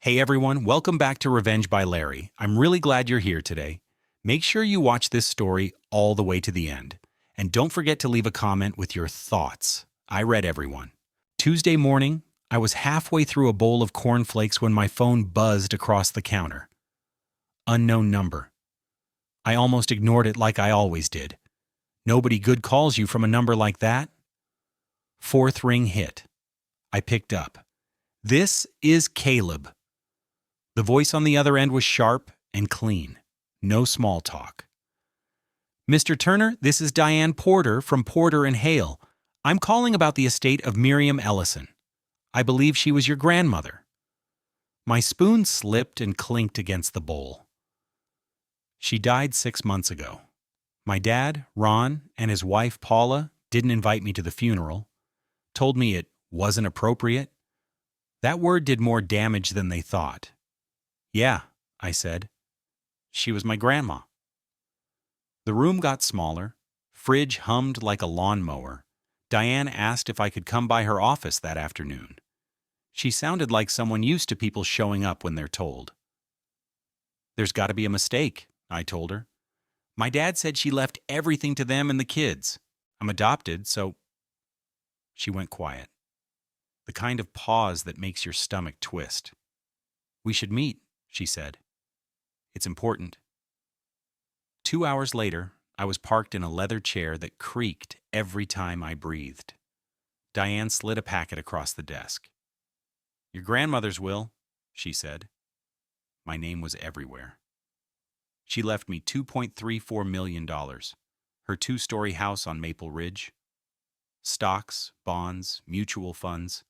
Hey everyone, welcome back to Revenge by Larry. I'm really glad you're here today. Make sure you watch this story all the way to the end. And don't forget to leave a comment with your thoughts. I read everyone. Tuesday morning, I was halfway through a bowl of cornflakes when my phone buzzed across the counter. Unknown number. I almost ignored it like I always did. Nobody good calls you from a number like that. Fourth ring hit. I picked up. This is Caleb. The voice on the other end was sharp and clean. No small talk. Mr. Turner, this is Diane Porter from Porter and Hale. I'm calling about the estate of Miriam Ellison. I believe she was your grandmother. My spoon slipped and clinked against the bowl. She died 6 months ago. My dad, Ron, and his wife, Paula, didn't invite me to the funeral. Told me it wasn't appropriate. That word did more damage than they thought. Yeah, I said. She was my grandma. The room got smaller. Fridge hummed like a lawnmower. Diane asked if I could come by her office that afternoon. She sounded like someone used to people showing up when they're told. There's got to be a mistake, I told her. My dad said she left everything to them and the kids. I'm adopted, so... She went quiet. The kind of pause that makes your stomach twist. We should meet, she said. It's important. 2 hours later, I was parked in a leather chair that creaked every time I breathed. Diane slid a packet across the desk. Your grandmother's will, she said. My name was everywhere. She left me $2.34 million, her 2-story house on Maple Ridge. Stocks, bonds, mutual funds,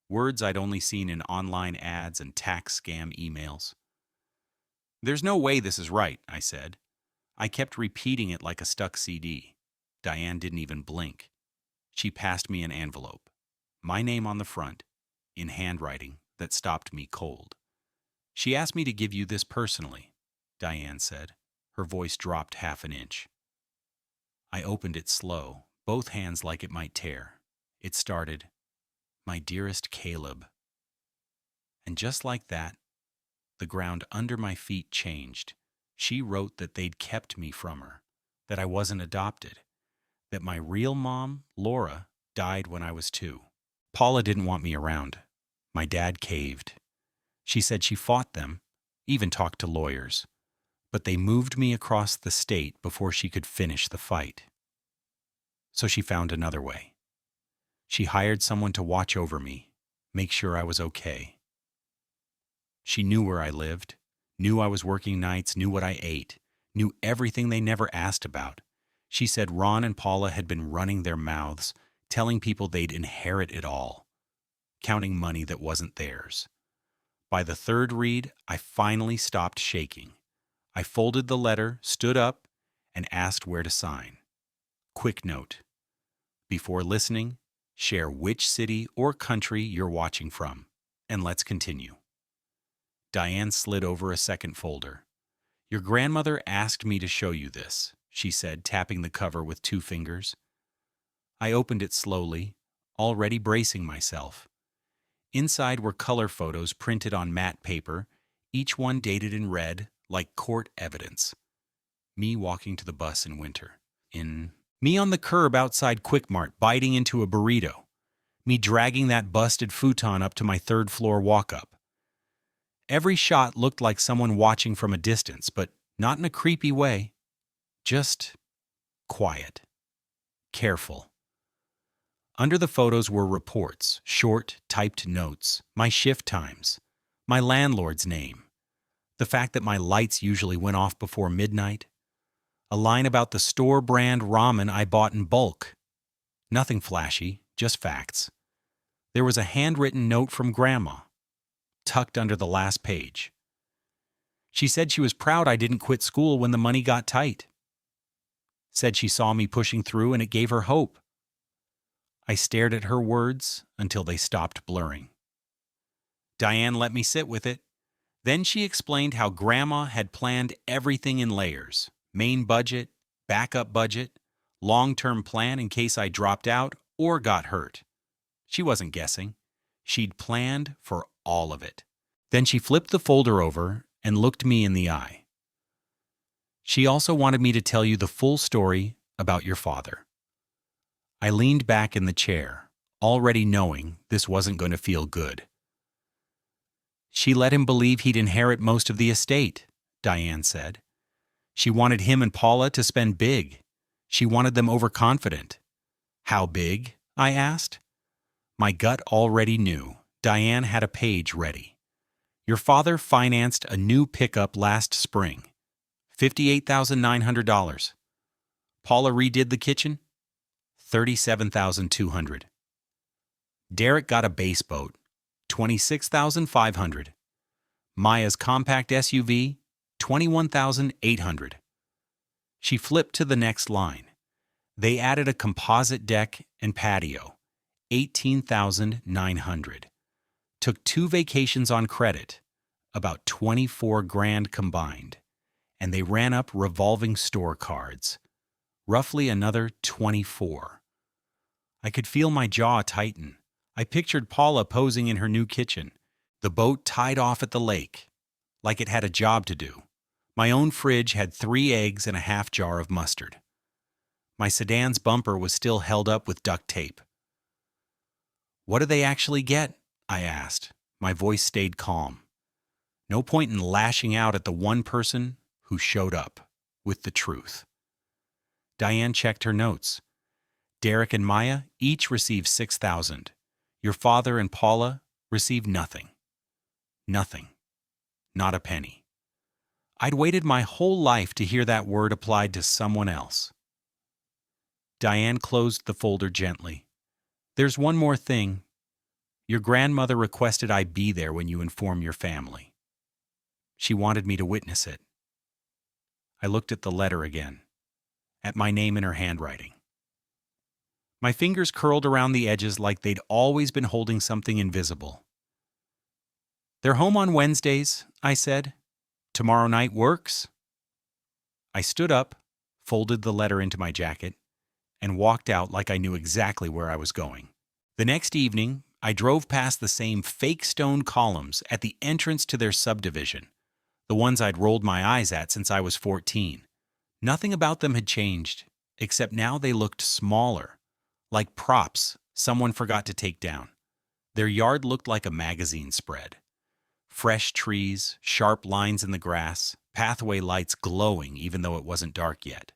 words I'd only seen in online ads and tax scam emails. There's no way this is right, I said. I kept repeating it like a stuck CD. Diane didn't even blink. She passed me an envelope, my name on the front, in handwriting that stopped me cold. She asked me to give you this personally, Diane said. Her voice dropped half an inch. I opened it slow, both hands like it might tear. It started, My dearest Caleb. And just like that, the ground under my feet changed. She wrote that they'd kept me from her, that I wasn't adopted, that my real mom, Laura, died when I was 2. Paula didn't want me around. My dad caved. She said she fought them, even talked to lawyers, but they moved me across the state before she could finish the fight. So she found another way. She hired someone to watch over me, make sure I was okay. She knew where I lived, knew I was working nights, knew what I ate, knew everything they never asked about. She said Ron and Paula had been running their mouths, telling people they'd inherit it all, counting money that wasn't theirs. By the third read, I finally stopped shaking. I folded the letter, stood up, and asked where to sign. Quick note. Before listening, share which city or country you're watching from, and let's continue. Diane slid over a second folder. Your grandmother asked me to show you this, she said, tapping the cover with 2 fingers. I opened it slowly, already bracing myself. Inside were color photos printed on matte paper, each one dated in red, like court evidence. Me walking to the bus in winter. Me on the curb outside Quick Mart biting into a burrito. Me dragging that busted futon up to my 3rd-floor walk-up. Every shot looked like someone watching from a distance, but not in a creepy way. Just quiet. Careful. Under the photos were reports, short, typed notes, my shift times, my landlord's name, the fact that my lights usually went off before midnight, a line about the store brand ramen I bought in bulk. Nothing flashy, just facts. There was a handwritten note from Grandma, tucked under the last page. She said she was proud I didn't quit school when the money got tight. Said she saw me pushing through and it gave her hope. I stared at her words until they stopped blurring. Diane let me sit with it. Then she explained how Grandma had planned everything in layers. Main budget, backup budget, long-term plan in case I dropped out or got hurt. She wasn't guessing. She'd planned for all of it. Then she flipped the folder over and looked me in the eye. She also wanted me to tell you the full story about your father. I leaned back in the chair, already knowing this wasn't going to feel good. She let him believe he'd inherit most of the estate, Diane said. She wanted him and Paula to spend big. She wanted them overconfident. How big? I asked. My gut already knew. Diane had a page ready. Your father financed a new pickup last spring. $58,900. Paula redid the kitchen. $37,200. Derek got a bass boat. $26,500. Maya's compact SUV. $21,800. She flipped to the next line. They added a composite deck and patio. $18,900. Took 2 vacations on credit. About 24 grand combined. And they ran up revolving store cards. Roughly another 24. I could feel my jaw tighten. I pictured Paula posing in her new kitchen. The boat tied off at the lake, like it had a job to do. My own fridge had 3 eggs and a half jar of mustard. My sedan's bumper was still held up with duct tape. What do they actually get? I asked. My voice stayed calm. No point in lashing out at the one person who showed up with the truth. Diane checked her notes. Derek and Maya each received $6,000. Your father and Paula received nothing. Nothing. Not a penny. I'd waited my whole life to hear that word applied to someone else. Diane closed the folder gently. There's one more thing. Your grandmother requested I be there when you inform your family. She wanted me to witness it. I looked at the letter again, at my name in her handwriting. My fingers curled around the edges like they'd always been holding something invisible. They're home on Wednesdays, I said. Tomorrow night works? I stood up, folded the letter into my jacket, and walked out like I knew exactly where I was going. The next evening, I drove past the same fake stone columns at the entrance to their subdivision, the ones I'd rolled my eyes at since I was 14. Nothing about them had changed, except now they looked smaller, like props someone forgot to take down. Their yard looked like a magazine spread. Fresh trees, sharp lines in the grass, pathway lights glowing even though it wasn't dark yet.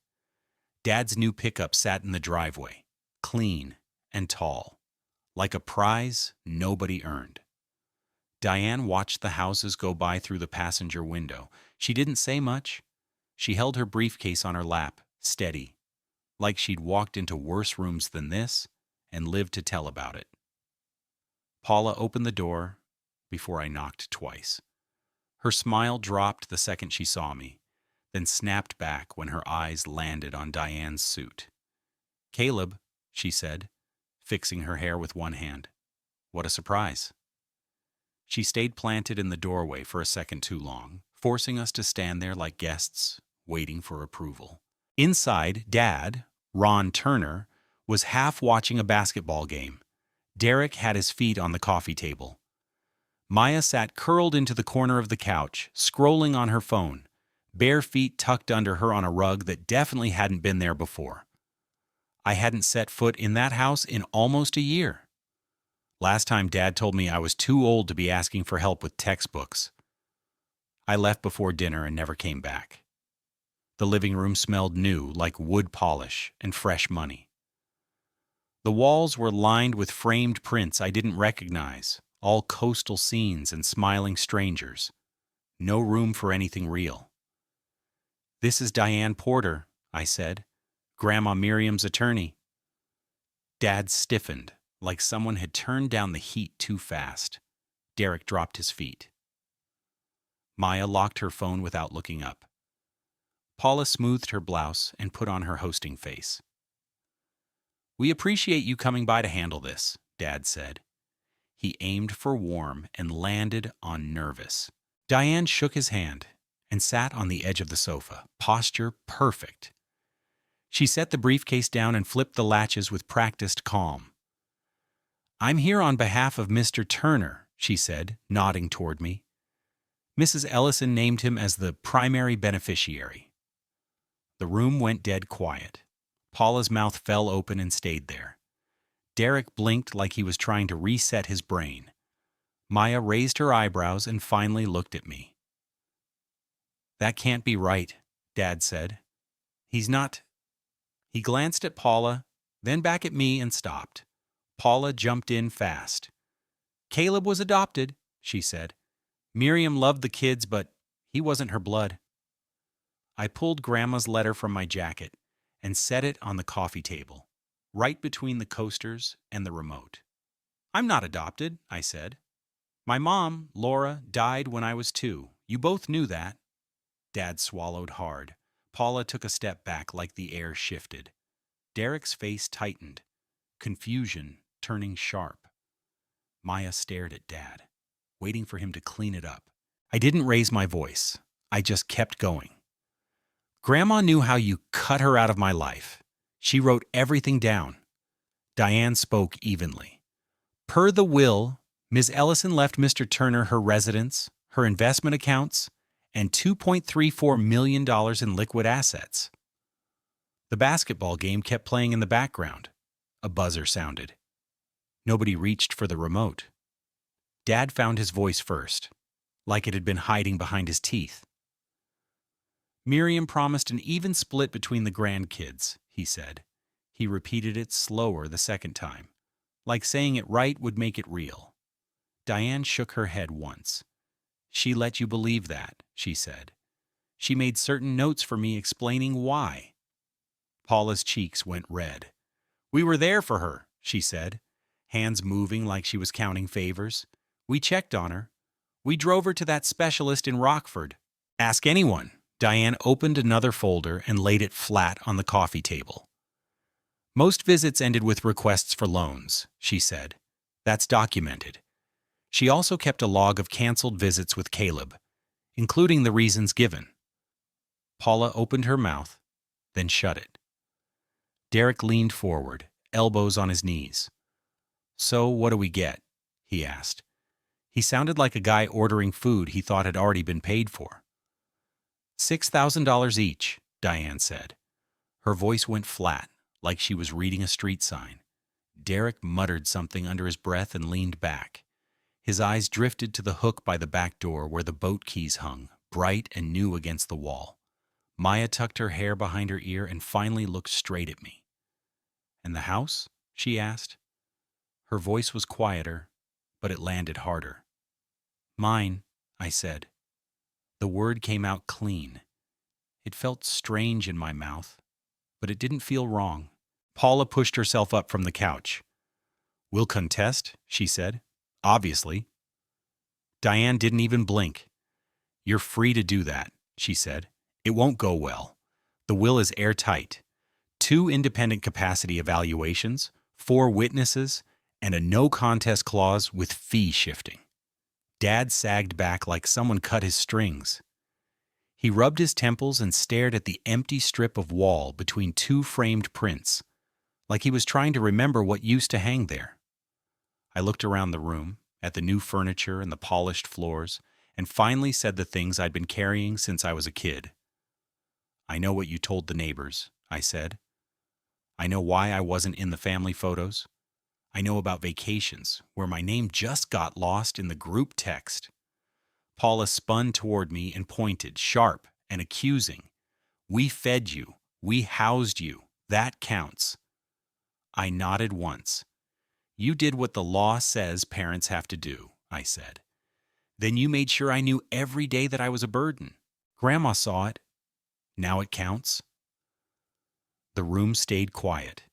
Dad's new pickup sat in the driveway, clean and tall, like a prize nobody earned. Diane watched the houses go by through the passenger window. She didn't say much. She held her briefcase on her lap, steady, like she'd walked into worse rooms than this and lived to tell about it. Paula opened the door before I knocked twice. Her smile dropped the second she saw me, then snapped back when her eyes landed on Diane's suit. Caleb, she said, fixing her hair with one hand. What a surprise. She stayed planted in the doorway for a second too long, forcing us to stand there like guests, waiting for approval. Inside, Dad, Ron Turner, was half watching a basketball game. Derek had his feet on the coffee table. Maya sat curled into the corner of the couch, scrolling on her phone, bare feet tucked under her on a rug that definitely hadn't been there before. I hadn't set foot in that house in almost a year. Last time Dad told me I was too old to be asking for help with textbooks. I left before dinner and never came back. The living room smelled new, like wood polish and fresh money. The walls were lined with framed prints I didn't recognize, all coastal scenes and smiling strangers. No room for anything real. This is Diane Porter, I said, Grandma Miriam's attorney. Dad stiffened, like someone had turned down the heat too fast. Derek dropped his feet. Maya locked her phone without looking up. Paula smoothed her blouse and put on her hosting face. We appreciate you coming by to handle this, Dad said. He aimed for warm and landed on nervous. Diane shook his hand and sat on the edge of the sofa, posture perfect. She set the briefcase down and flipped the latches with practiced calm. I'm here on behalf of Mr. Turner, she said, nodding toward me. Mrs. Ellison named him as the primary beneficiary. The room went dead quiet. Paula's mouth fell open and stayed there. Derek blinked like he was trying to reset his brain. Maya raised her eyebrows and finally looked at me. "That can't be right," Dad said. "He's not—" He glanced at Paula, then back at me and stopped. Paula jumped in fast. "Caleb was adopted," she said. "Miriam loved the kids, but he wasn't her blood." I pulled Grandma's letter from my jacket and set it on the coffee table, right between the coasters and the remote. "I'm not adopted," I said. "My mom, Laura, died when I was 2. You both knew that." Dad swallowed hard. Paula took a step back like the air shifted. Derek's face tightened, confusion turning sharp. Maya stared at Dad, waiting for him to clean it up. I didn't raise my voice. I just kept going. "Grandma knew how you cut her out of my life. She wrote everything down." Diane spoke evenly. "Per the will, Ms. Ellison left Mr. Turner her residence, her investment accounts, and $2.34 million in liquid assets." The basketball game kept playing in the background. A buzzer sounded. Nobody reached for the remote. Dad found his voice first, like it had been hiding behind his teeth. "Miriam promised an even split between the grandkids," he said. He repeated it slower the second time, like saying it right would make it real. Diane shook her head once. "She let you believe that," she said. "She made certain notes for me explaining why." Paula's cheeks went red. "We were there for her," she said, hands moving like she was counting favors. "We checked on her. We drove her to that specialist in Rockford. Ask anyone." Diane opened another folder and laid it flat on the coffee table. "Most visits ended with requests for loans," she said. "That's documented." She also kept a log of canceled visits with Caleb, including the reasons given. Paula opened her mouth, then shut it. Derek leaned forward, elbows on his knees. "So what do we get?" he asked. He sounded like a guy ordering food he thought had already been paid for. $6,000 each, Diane said. Her voice went flat, like she was reading a street sign. Derek muttered something under his breath and leaned back. His eyes drifted to the hook by the back door where the boat keys hung, bright and new against the wall. Maya tucked her hair behind her ear and finally looked straight at me. "And the house?" she asked. Her voice was quieter, but it landed harder. "Mine," I said. The word came out clean. It felt strange in my mouth, but it didn't feel wrong. Paula pushed herself up from the couch. "We'll contest," she said. "Obviously." Diane didn't even blink. "You're free to do that," she said. "It won't go well. The will is airtight. 2 independent capacity evaluations, 4 witnesses, and a no-contest clause with fee shifting." Dad sagged back like someone cut his strings. He rubbed his temples and stared at the empty strip of wall between 2 framed prints, like he was trying to remember what used to hang there. I looked around the room, at the new furniture and the polished floors, and finally said the things I'd been carrying since I was a kid. "I know what you told the neighbors," I said. "I know why I wasn't in the family photos. I know about vacations, where my name just got lost in the group text." Paula spun toward me and pointed, sharp and accusing. "We fed you. We housed you. That counts." I nodded once. "You did what the law says parents have to do," I said. "Then you made sure I knew every day that I was a burden. Grandma saw it. Now it counts." The room stayed quiet.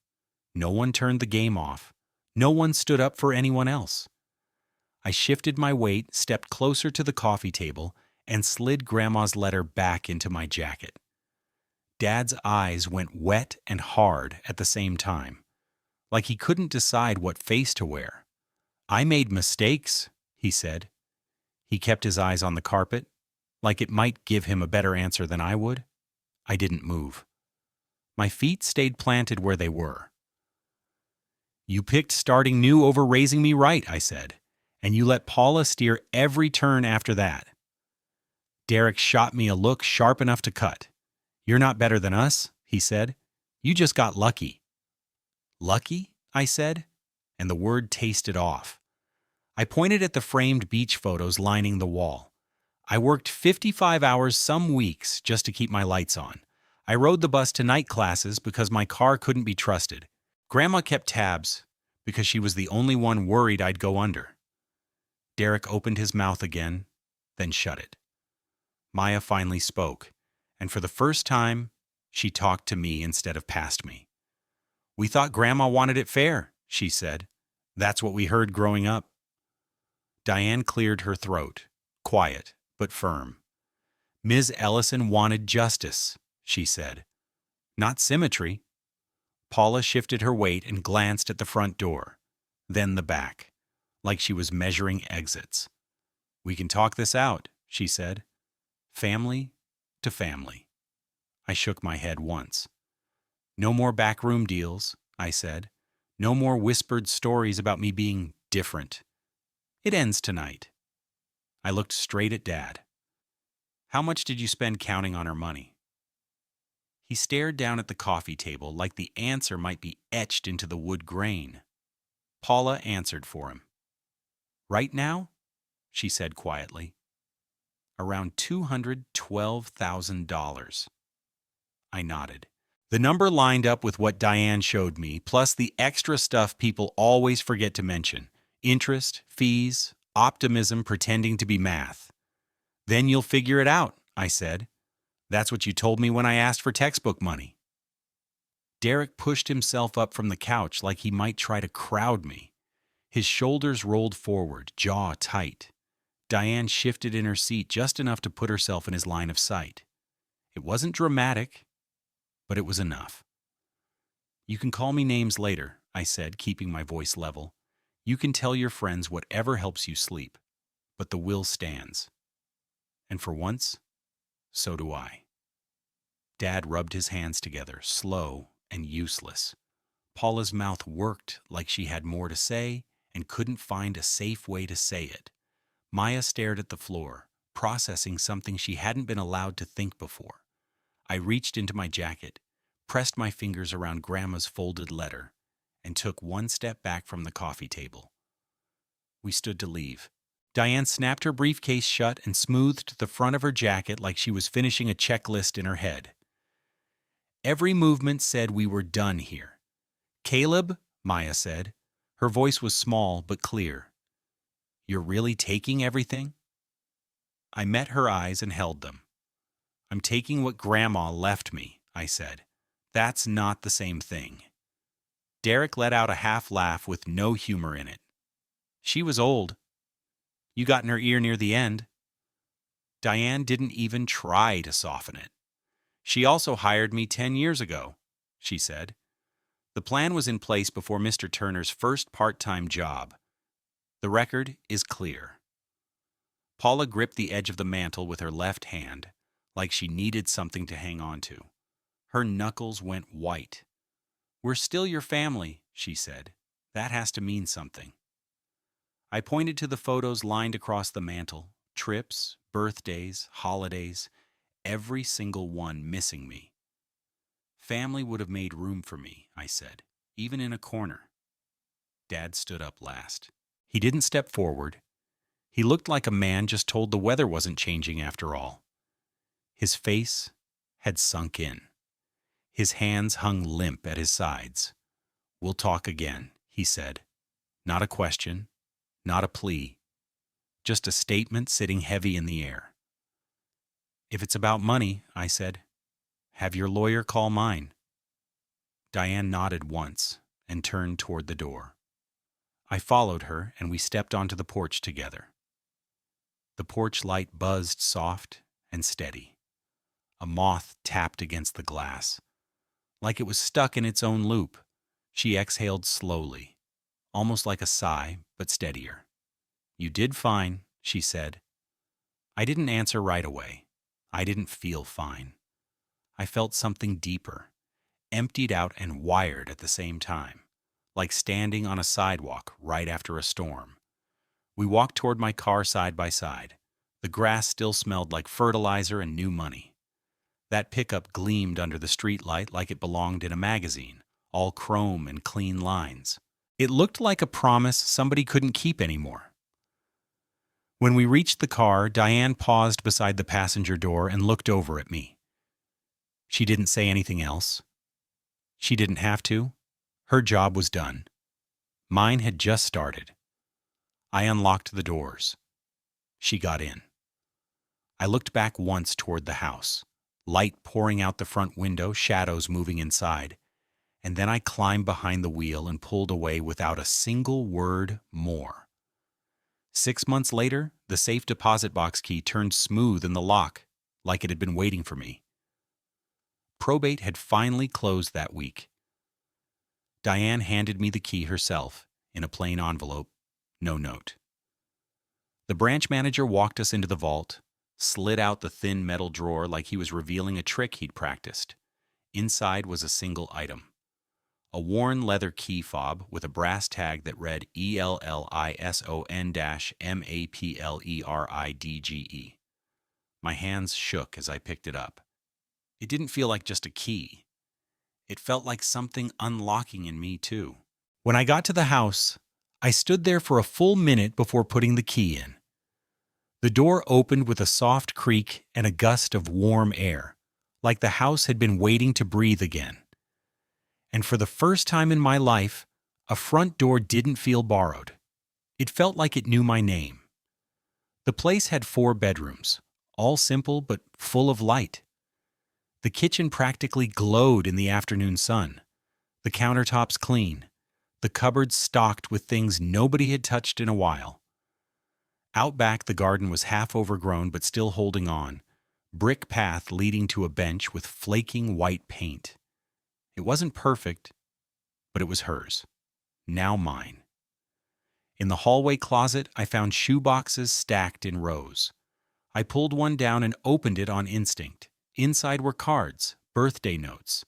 No one turned the game off. No one stood up for anyone else. I shifted my weight, stepped closer to the coffee table, and slid Grandma's letter back into my jacket. Dad's eyes went wet and hard at the same time, like he couldn't decide what face to wear. "I made mistakes," he said. He kept his eyes on the carpet, like it might give him a better answer than I would. I didn't move. My feet stayed planted where they were. "You picked starting new over raising me right," I said, "and you let Paula steer every turn after that." Derek shot me a look sharp enough to cut. "You're not better than us," he said. "You just got lucky." "Lucky?" I said, and the word tasted off. I pointed at the framed beach photos lining the wall. "I worked 55 hours some weeks just to keep my lights on. I rode the bus to night classes because my car couldn't be trusted. Grandma kept tabs because she was the only one worried I'd go under." Derek opened his mouth again, then shut it. Maya finally spoke, and for the first time, she talked to me instead of past me. "We thought Grandma wanted it fair," she said. "That's what we heard growing up." Diane cleared her throat, quiet but firm. "Ms. Ellison wanted justice," she said. "Not symmetry." Paula shifted her weight and glanced at the front door, then the back, like she was measuring exits. "We can talk this out," she said. "Family to family." I shook my head once. "No more backroom deals," I said. "No more whispered stories about me being different. It ends tonight." I looked straight at Dad. "How much did you spend counting on our money?" He stared down at the coffee table like the answer might be etched into the wood grain. Paula answered for him. "Right now," she said quietly, "around $212,000. I nodded. The number lined up with what Diane showed me, plus the extra stuff people always forget to mention: interest, fees, optimism pretending to be math. "Then you'll figure it out," I said. "That's what you told me when I asked for textbook money." Derek pushed himself up from the couch like he might try to crowd me. His shoulders rolled forward, jaw tight. Diane shifted in her seat just enough to put herself in his line of sight. It wasn't dramatic, but it was enough. "You can call me names later," I said, keeping my voice level. "You can tell your friends whatever helps you sleep, but the will stands. And for once, so do I." Dad rubbed his hands together, slow and useless. Paula's mouth worked like she had more to say and couldn't find a safe way to say it. Maya stared at the floor, processing something she hadn't been allowed to think before. I reached into my jacket, pressed my fingers around Grandma's folded letter, and took one step back from the coffee table. We stood to leave. Diane snapped her briefcase shut and smoothed the front of her jacket like she was finishing a checklist in her head. Every movement said we were done here. "Caleb," Maya said. Her voice was small but clear. "You're really taking everything?" I met her eyes and held them. "I'm taking what Grandma left me," I said. "That's not the same thing." Derek let out a half laugh with no humor in it. "She was old. You got in her ear near the end." Diane didn't even try to soften it. "She also hired me 10 years ago," she said. "The plan was in place before Mr. Turner's first part-time job. The record is clear." Paula gripped the edge of the mantel with her left hand, like she needed something to hang on to. Her knuckles went white. "We're still your family," she said. "That has to mean something." I pointed to the photos lined across the mantel: trips, birthdays, holidays, every single one missing me. "Family would have made room for me," I said, "even in a corner." Dad stood up last. He didn't step forward. He looked like a man just told the weather wasn't changing after all. His face had sunk in. His hands hung limp at his sides. "We'll talk again," he said. Not a question, not a plea, just a statement sitting heavy in the air. "If it's about money," I said, "have your lawyer call mine." Diane nodded once and turned toward the door. I followed her, and we stepped onto the porch together. The porch light buzzed soft and steady. A moth tapped against the glass. Like it was stuck in its own loop, she exhaled slowly, almost like a sigh, but steadier. "You did fine," she said. I didn't answer right away. I didn't feel fine. I felt something deeper, emptied out and wired at the same time, like standing on a sidewalk right after a storm. We walked toward my car side by side. The grass still smelled like fertilizer and new money. That pickup gleamed under the streetlight like it belonged in a magazine, all chrome and clean lines. It looked like a promise somebody couldn't keep anymore. When we reached the car, Diane paused beside the passenger door and looked over at me. She didn't say anything else. She didn't have to. Her job was done. Mine had just started. I unlocked the doors. She got in. I looked back once toward the house, light pouring out the front window, shadows moving inside, and then I climbed behind the wheel and pulled away without a single word more. 6 months later, the safe deposit box key turned smooth in the lock, like it had been waiting for me. Probate had finally closed that week. Diane handed me the key herself, in a plain envelope, no note. The branch manager walked us into the vault, slid out the thin metal drawer like he was revealing a trick he'd practiced. Inside was a single item. A worn leather key fob with a brass tag that read ELLISON-MAPLERIDGE. My hands shook as I picked it up. It didn't feel like just a key. It felt like something unlocking in me, too. When I got to the house, I stood there for a full minute before putting the key in. The door opened with a soft creak and a gust of warm air, like the house had been waiting to breathe again. And for the first time in my life, a front door didn't feel borrowed. It felt like it knew my name. The place had 4 bedrooms, all simple but full of light. The kitchen practically glowed in the afternoon sun, the countertops clean, the cupboards stocked with things nobody had touched in a while. Out back, the garden was half overgrown but still holding on, brick path leading to a bench with flaking white paint. It wasn't perfect, but it was hers, now mine. In the hallway closet, I found shoe boxes stacked in rows. I pulled one down and opened it on instinct. Inside were cards, birthday notes,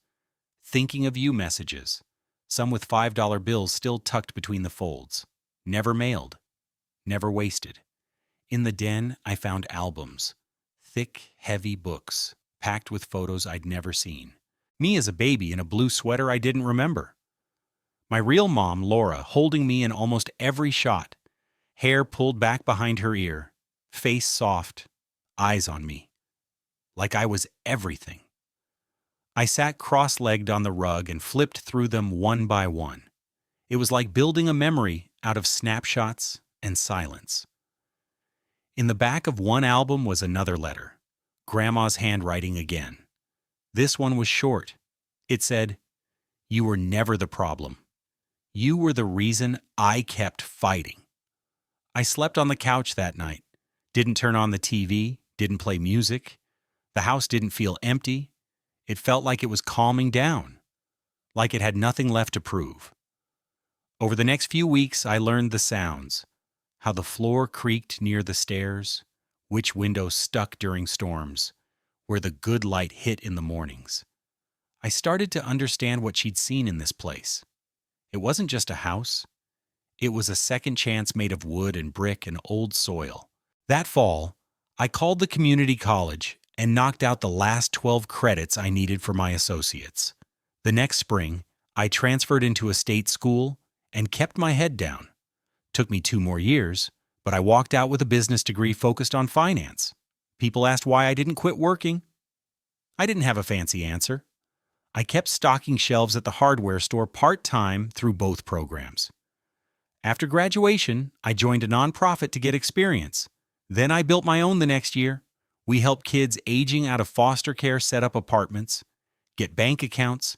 thinking of you messages, some with $5 bills still tucked between the folds. Never mailed, never wasted. In the den, I found albums, thick, heavy books, packed with photos I'd never seen. Me as a baby in a blue sweater I didn't remember. My real mom, Laura, holding me in almost every shot, hair pulled back behind her ear, face soft, eyes on me, like I was everything. I sat cross-legged on the rug and flipped through them one by one. It was like building a memory out of snapshots and silence. In the back of one album was another letter, Grandma's handwriting again. This one was short. It said, "You were never the problem. You were the reason I kept fighting." I slept on the couch that night, didn't turn on the TV, didn't play music. The house didn't feel empty. It felt like it was calming down, like it had nothing left to prove. Over the next few weeks, I learned the sounds, how the floor creaked near the stairs, which windows stuck during storms, where the good light hit in the mornings. I started to understand what she'd seen in this place. It wasn't just a house. It was a second chance made of wood and brick and old soil. That fall, I called the community college and knocked out the last 12 credits I needed for my associates. The next spring, I transferred into a state school and kept my head down. Took me 2 more years, but I walked out with a business degree focused on finance. People asked why I didn't quit working. I didn't have a fancy answer. I kept stocking shelves at the hardware store part-time through both programs. After graduation, I joined a nonprofit to get experience. Then I built my own the next year. We helped kids aging out of foster care set up apartments, get bank accounts,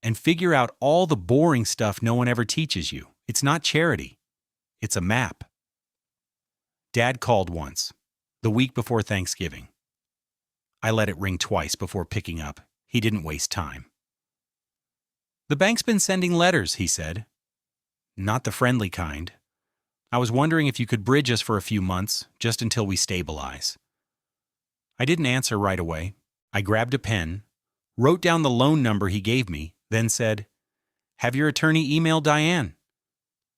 and figure out all the boring stuff no one ever teaches you. It's not charity. It's a map. Dad called once, the week before Thanksgiving. I let it ring twice before picking up. He didn't waste time. "The bank's been sending letters," he said. "Not the friendly kind. I was wondering if you could bridge us for a few months, just until we stabilize." I didn't answer right away. I grabbed a pen, wrote down the loan number he gave me, then said, "Have your attorney email Diane."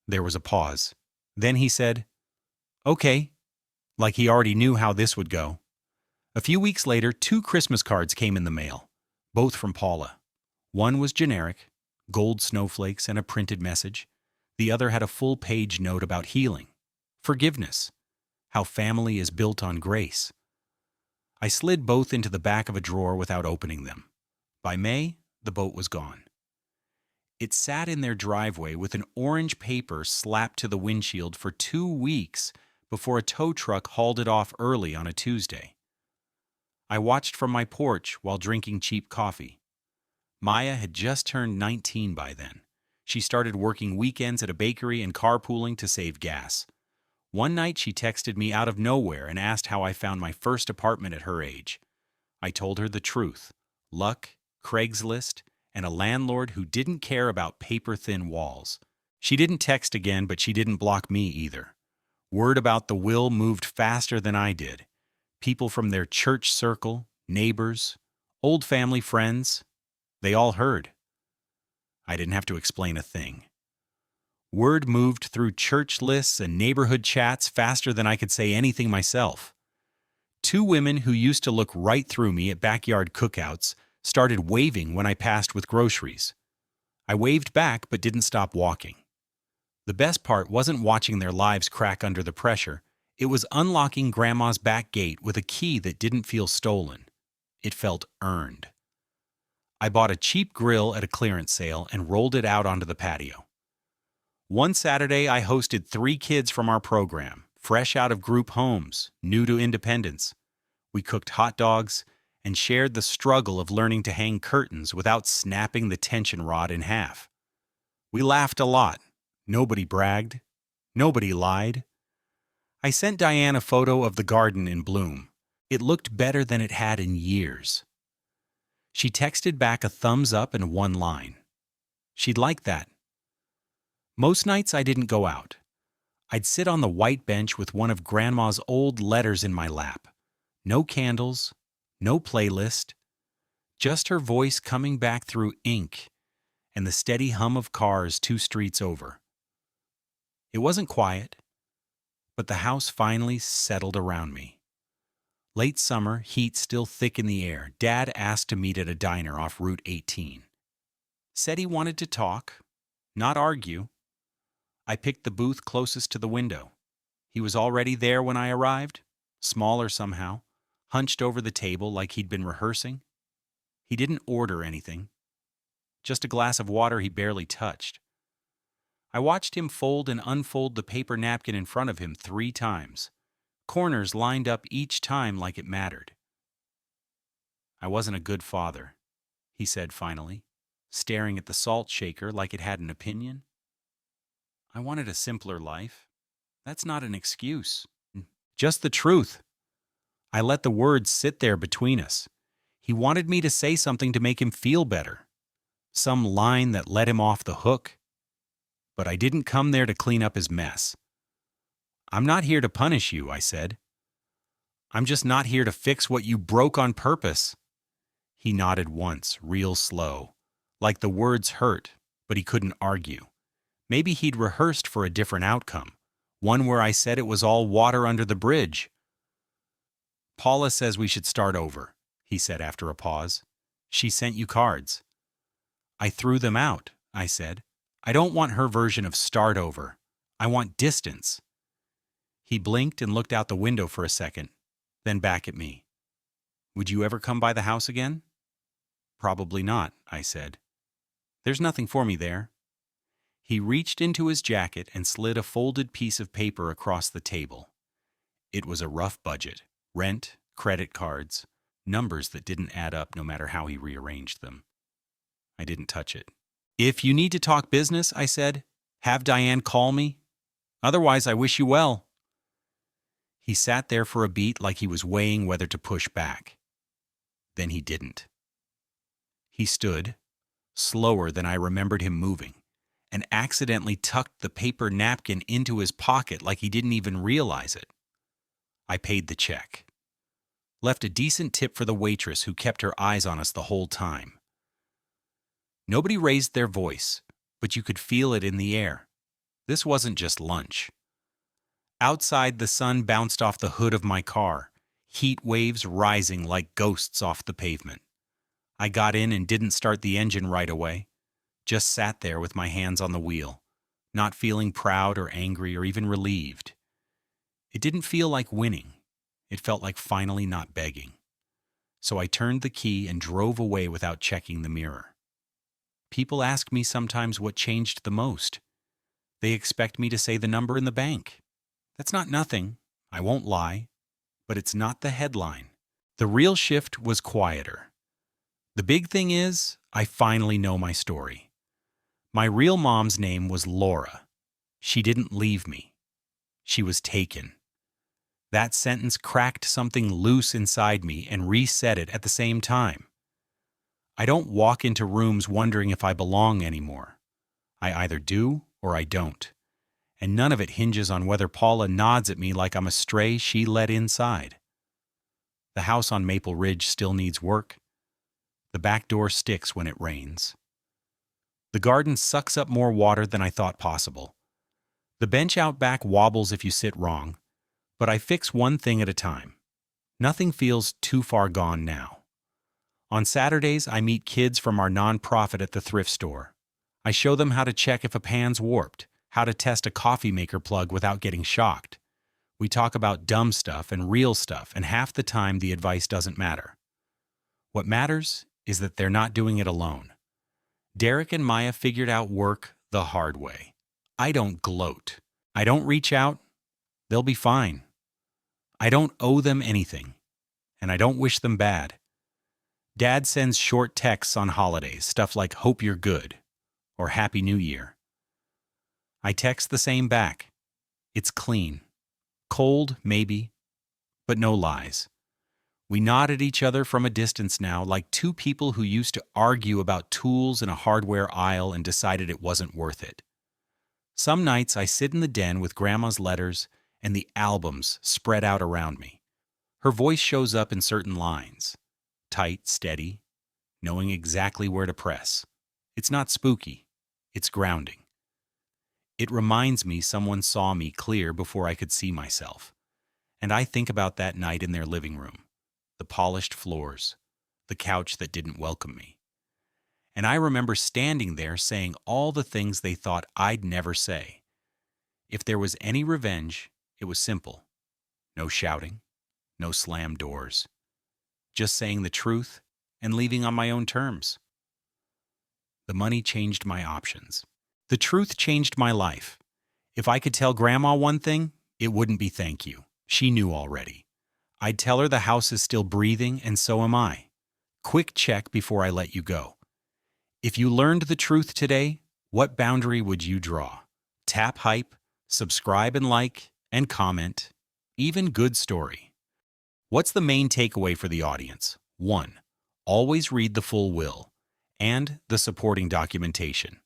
There was a pause. Then he said, "Okay, like he already knew how this would go. A few weeks later, 2 Christmas cards came in the mail, both from Paula. One was generic, gold snowflakes and a printed message. The other had a full-page note about healing, forgiveness, how family is built on grace. I slid both into the back of a drawer without opening them. By May, the boat was gone. It sat in their driveway with an orange paper slapped to the windshield for 2 weeks before a tow truck hauled it off early on a Tuesday. I watched from my porch while drinking cheap coffee. Maya had just turned 19 by then. She started working weekends at a bakery and carpooling to save gas. One night she texted me out of nowhere and asked how I found my first apartment at her age. I told her the truth: luck, Craigslist, and a landlord who didn't care about paper-thin walls. She didn't text again, but she didn't block me either. Word about the will moved faster than I did. People from their church circle, neighbors, old family friends, they all heard. I didn't have to explain a thing. Word moved through church lists and neighborhood chats faster than I could say anything myself. 2 women who used to look right through me at backyard cookouts started waving when I passed with groceries. I waved back but didn't stop walking. The best part wasn't watching their lives crack under the pressure. It was unlocking Grandma's back gate with a key that didn't feel stolen. It felt earned. I bought a cheap grill at a clearance sale and rolled it out onto the patio. One Saturday, I hosted 3 kids from our program, fresh out of group homes, new to independence. We cooked hot dogs and shared the struggle of learning to hang curtains without snapping the tension rod in half. We laughed a lot. Nobody bragged. Nobody lied. I sent Diane a photo of the garden in bloom. It looked better than it had in years. She texted back a thumbs up and one line. She'd like that. Most nights I didn't go out. I'd sit on the white bench with one of Grandma's old letters in my lap. No candles, no playlist, just her voice coming back through ink and the steady hum of cars 2 streets over. It wasn't quiet, but the house finally settled around me. Late summer, heat still thick in the air, Dad asked to meet at a diner off Route 18. Said he wanted to talk, not argue. I picked the booth closest to the window. He was already there when I arrived, smaller somehow, hunched over the table like he'd been rehearsing. He didn't order anything, just a glass of water he barely touched. I watched him fold and unfold the paper napkin in front of him 3 times, corners lined up each time like it mattered. I wasn't a good father, he said finally, staring at the salt shaker like it had an opinion. I wanted a simpler life. That's not an excuse. Just the truth. I let the words sit there between us. He wanted me to say something to make him feel better. Some line that let him off the hook. But I didn't come there to clean up his mess. I'm not here to punish you, I said. I'm just not here to fix what you broke on purpose. He nodded once, real slow, like the words hurt, but he couldn't argue. Maybe he'd rehearsed for a different outcome, one where I said it was all water under the bridge. Paula says we should start over, he said after a pause. She sent you cards. I threw them out, I said. I don't want her version of start over. I want distance. He blinked and looked out the window for a second, then back at me. Would you ever come by the house again? Probably not, I said. There's nothing for me there. He reached into his jacket and slid a folded piece of paper across the table. It was a rough budget: rent, credit cards, numbers that didn't add up no matter how he rearranged them. I didn't touch it. If you need to talk business, I said, have Diane call me. Otherwise, I wish you well. He sat there for a beat like he was weighing whether to push back. Then he didn't. He stood, slower than I remembered him moving, and accidentally tucked the paper napkin into his pocket like he didn't even realize it. I paid the check. Left a decent tip for the waitress who kept her eyes on us the whole time. Nobody raised their voice, but you could feel it in the air. This wasn't just lunch. Outside, the sun bounced off the hood of my car, heat waves rising like ghosts off the pavement. I got in and didn't start the engine right away, just sat there with my hands on the wheel, not feeling proud or angry or even relieved. It didn't feel like winning. It felt like finally not begging. So I turned the key and drove away without checking the mirror. People ask me sometimes what changed the most. They expect me to say the number in the bank. That's not nothing, I won't lie, but it's not the headline. The real shift was quieter. The big thing is, I finally know my story. My real mom's name was Laura. She didn't leave me. She was taken. That sentence cracked something loose inside me and reset it at the same time. I don't walk into rooms wondering if I belong anymore. I either do or I don't. And none of it hinges on whether Paula nods at me like I'm a stray she let inside. The house on Maple Ridge still needs work. The back door sticks when it rains. The garden sucks up more water than I thought possible. The bench out back wobbles if you sit wrong, but I fix one thing at a time. Nothing feels too far gone now. On Saturdays, I meet kids from our nonprofit at the thrift store. I show them how to check if a pan's warped, how to test a coffee maker plug without getting shocked. We talk about dumb stuff and real stuff, and half the time the advice doesn't matter. What matters is that they're not doing it alone. Derek and Maya figured out work the hard way. I don't gloat. I don't reach out. They'll be fine. I don't owe them anything, and I don't wish them bad. Dad sends short texts on holidays, stuff like "Hope you're good" or "Happy New Year." I text the same back. It's clean. Cold, maybe, but no lies. We nod at each other from a distance now, like two people who used to argue about tools in a hardware aisle and decided it wasn't worth it. Some nights I sit in the den with Grandma's letters and the albums spread out around me. Her voice shows up in certain lines. Tight, steady, knowing exactly where to press. It's not spooky. It's grounding. It reminds me someone saw me clear before I could see myself. And I think about that night in their living room. The polished floors, the couch that didn't welcome me. And I remember standing there saying all the things they thought I'd never say. If there was any revenge, it was simple. No shouting, no slammed doors. Just saying the truth and leaving on my own terms. The money changed my options. The truth changed my life. If I could tell Grandma one thing, it wouldn't be thank you. She knew already. I'd tell her the house is still breathing, and so am I. Quick check before I let you go. If you learned the truth today, what boundary would you draw? Tap hype, subscribe and like, and comment. Even good story. What's the main takeaway for the audience? 1. Always read the full will and the supporting documentation.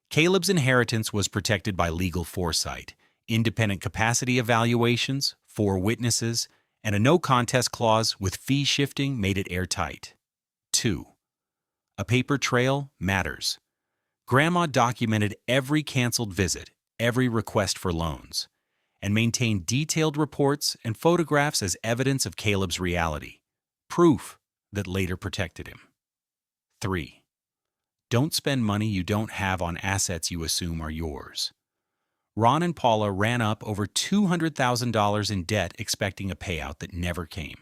Caleb's inheritance was protected by legal foresight, independent capacity evaluations, 4 witnesses, and a no-contest clause with fee shifting made it airtight. 2. A paper trail matters. Grandma documented every canceled visit, every request for loans, and maintained detailed reports and photographs as evidence of Caleb's reality, proof that later protected him. 3. Don't spend money you don't have on assets you assume are yours. Ron and Paula ran up over $200,000 in debt expecting a payout that never came,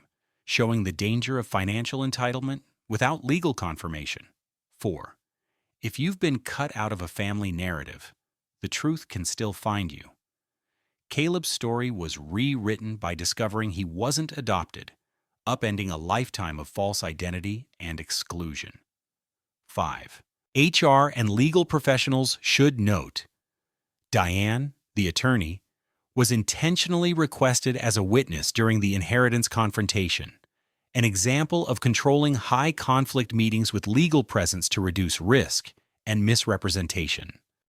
showing the danger of financial entitlement without legal confirmation. 4. If you've been cut out of a family narrative, the truth can still find you. Caleb's story was rewritten by discovering he wasn't adopted, upending a lifetime of false identity and exclusion. 5. HR and legal professionals should note: Diane, the attorney, was intentionally requested as a witness during the inheritance confrontation, an example of controlling high-conflict meetings with legal presence to reduce risk and misrepresentation.